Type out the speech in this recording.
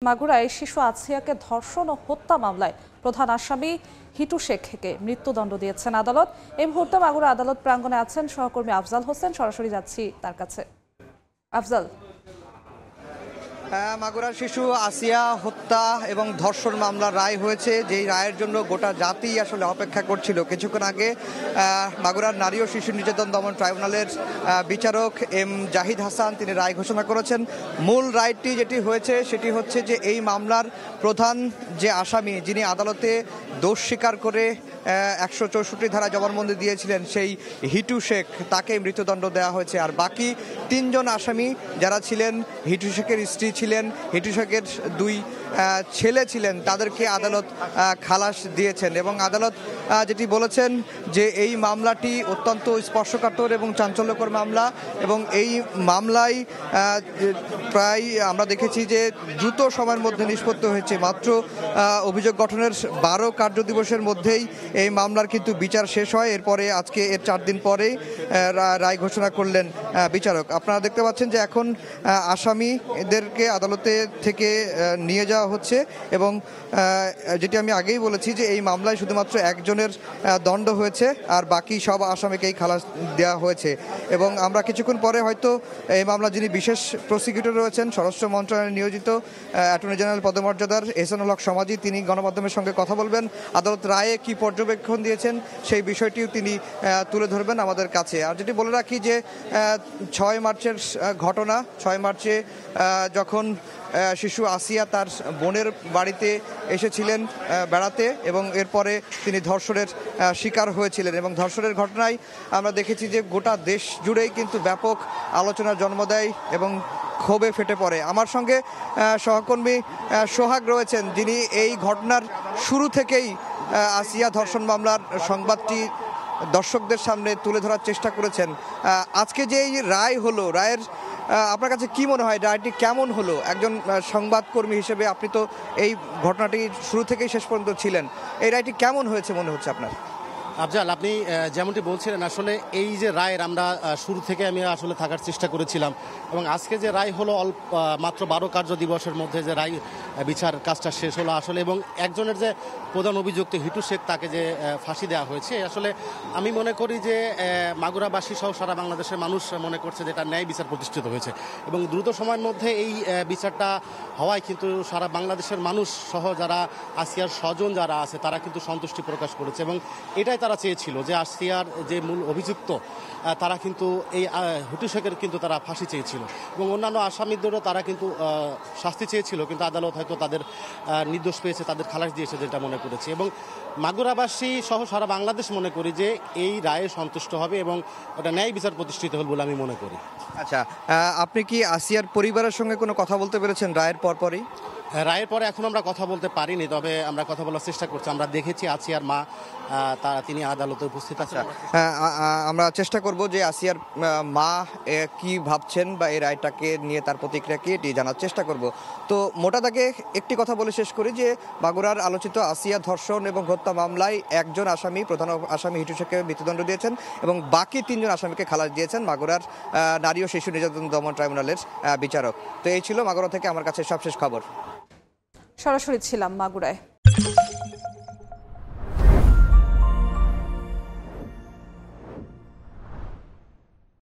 মাগুরায় শিশু আসিয়াকে ধর্ষণ ও হত্যা মামলায় প্রধান আসামি হিটু শেখকে মৃত্যুদণ্ড দিয়েছেন আদালত। এই মুহূর্তে মাগুরা আদালত প্রাঙ্গণে আছেন সহকর্মী আফজাল হোসেন। সরাসরি যাচ্ছি তার কাছে। আফজাল, মাগুরার শিশু আসিয়া হত্যা এবং ধর্ষণ মামলার রায় হয়েছে, যেই রায়ের জন্য গোটা জাতি আসলে অপেক্ষা করছিল। কিছুক্ষণ আগে মাগুরার নারী ও শিশু নির্যাতন দমন ট্রাইব্যুনালের বিচারক এম জাহিদ হাসান তিনি রায় ঘোষণা করেছেন। মূল রায়টি যেটি হয়েছে সেটি হচ্ছে যে এই মামলার প্রধান যে আসামি, যিনি আদালতে দোষ স্বীকার করে 164 ধারা জবানবন্দি দিয়েছিলেন, সেই হিটু শেখ, তাকে মৃত্যুদণ্ড দেওয়া হয়েছে। আর বাকি 3 জন আসামি যারা ছিলেন, হিটু শেখের স্ত্রী ছিলেন, হিটু শেখের 2 ছেলে ছিলেন, তাদেরকে আদালত খালাস দিয়েছেন। এবং আদালত যেটি বলেছেন যে এই মামলাটি অত্যন্ত স্পর্শকাতর এবং চাঞ্চল্যকর মামলা, এবং এই মামলায় প্রায় আমরা দেখেছি যে দ্রুত সময়ের মধ্যে নিষ্পত্তি হয়েছে। মাত্র অভিযোগ গঠনের 12 কার্যদিবসের মধ্যেই এই মামলার কিন্তু বিচার শেষ হয়। এরপরে আজকে এর 4 দিন পরেই রায় ঘোষণা করলেন বিচারক। আপনারা দেখতে পাচ্ছেন যে এখন আসামিদেরকে আদালতে থেকে নিয়ে যাওয়া হচ্ছে, এবং যেটি আমি আগেই বলেছি যে এই মামলায় শুধুমাত্র একজনের দণ্ড হয়েছে, আর বাকি সব আসামিকেই খালাস দেওয়া হয়েছে। এবং আমরা কিছুক্ষণ পরে হয়তো এই মামলা যিনি বিশেষ প্রসিকিউটর রয়েছেন, স্বরাষ্ট্র মন্ত্রণালয়ে নিয়োজিত অ্যাটর্নি জেনারেল পদমর্যাদার এহসানুল হক সমাজি, তিনি গণমাধ্যমের সঙ্গে কথা বলবেন। আদালত রায়ে কি পর্যবেক্ষণ দিয়েছেন সেই বিষয়টিও তিনি তুলে ধরবেন আমাদের কাছে। আর যেটি বলে রাখি যে 6 মার্চের ঘটনা, 6 মার্চে যখন শিশু আসিয়া তার বোনের বাড়িতে এসেছিলেন বেড়াতে, এবং এরপরে তিনি ধর্ষণের শিকার হয়েছিলেন। এবং ধর্ষণের ঘটনায় আমরা দেখেছি যে গোটা দেশ জুড়েই কিন্তু ব্যাপক আলোচনার জন্ম দেয় এবং ক্ষোভে ফেটে পড়ে। আমার সঙ্গে সহকর্মী সোহাগ রয়েছেন, যিনি এই ঘটনার শুরু থেকেই আসিয়া ধর্ষণ মামলার সংবাদটি দর্শকদের সামনে তুলে ধরার চেষ্টা করেছেন। আজকে যে এই রায় হলো, রায়ের আপনার কাছে কি মনে হয়, রায়টি কেমন হলো? একজন সংবাদকর্মী হিসেবে আপনি তো এই ঘটনাটি শুরু থেকেই শেষ পর্যন্ত ছিলেন, এই রায়টি কেমন হয়েছে মনে হচ্ছে আপনার? আফজাল, আপনি যেমনটি বলছিলেন, আসলে এই যে রায়ের আমরা শুরু থেকে আমি আসলে থাকার চেষ্টা করেছিলাম, এবং আজকে যে রায় হলো মাত্র 12 কার্য দিবসের মধ্যে যে রায় বিচার কাজটা শেষ হলো আসলে, এবং একজনের যে প্রধান অভিযুক্ত হিটু শেখ, তাকে যে ফাঁসি দেওয়া হয়েছে, আসলে আমি মনে করি যে মাগুরাবাসী সহ সারা বাংলাদেশের মানুষ মনে করছে যে এটা ন্যায় বিচার প্রতিষ্ঠিত হয়েছে, এবং দ্রুত সময়ের মধ্যে এই বিচারটা হওয়ায় কিন্তু সারা বাংলাদেশের মানুষ সহ যারা আসিয়ার স্বজন যারা আছে তারা কিন্তু সন্তুষ্টি প্রকাশ করেছে। এবং এটাই তারা চেয়েছিল যে আসিয়ার যে মূল অভিযুক্ত তারা কিন্তু এই হিটু শেখের কিন্তু তারা ফাঁসি চেয়েছিল, এবং অন্যান্য আসামিদেরও তারা কিন্তু শাস্তি চেয়েছিল, কিন্তু আদালত হয়তো তাদের নির্দোষ পেয়েছে, তাদের খালাস দিয়েছে যেটা মনে করেছে। এবং মাগুরাবাসী সহ সারা বাংলাদেশ মনে করি যে এই রায়ে সন্তুষ্ট হবে এবং এটা ন্যায় বিচার প্রতিষ্ঠিত হল বলে আমি মনে করি। আচ্ছা, আপনি কি আসিয়ার পরিবারের সঙ্গে কোনো কথা বলতে পেরেছেন রায়ের পরপরই? রায়ের পরে এখন আমরা কথা বলতে পারিনি, তবে আমরা কথা বলার চেষ্টা করছি। আমরা দেখেছি আসিয়ার মা তিনি আদালতে উপস্থিত আছেন। আমরা চেষ্টা করব যে আসিয়ার মা কি ভাবছেন বা এই রায়টাকে নিয়ে তার প্রতিক্রিয়া কি, এটি জানার চেষ্টা করব। তো মোটা দাগে একটি কথা বলে শেষ করি যে মাগুরার আলোচিত আসিয়া ধর্ষণ এবং হত্যা মামলায় একজন আসামি, প্রধান আসামি হিটু শেখকে মৃত্যুদণ্ড দিয়েছেন, এবং বাকি 3 জন আসামিকে খালাস দিয়েছেন মাগুরার নারী ও শিশু নির্যাতন দমন ট্রাইব্যুনালের বিচারক। তো এই ছিল মাগুরা থেকে আমার কাছে সবশেষ খবর। সরাসরি ছিলাম মাগুরায়।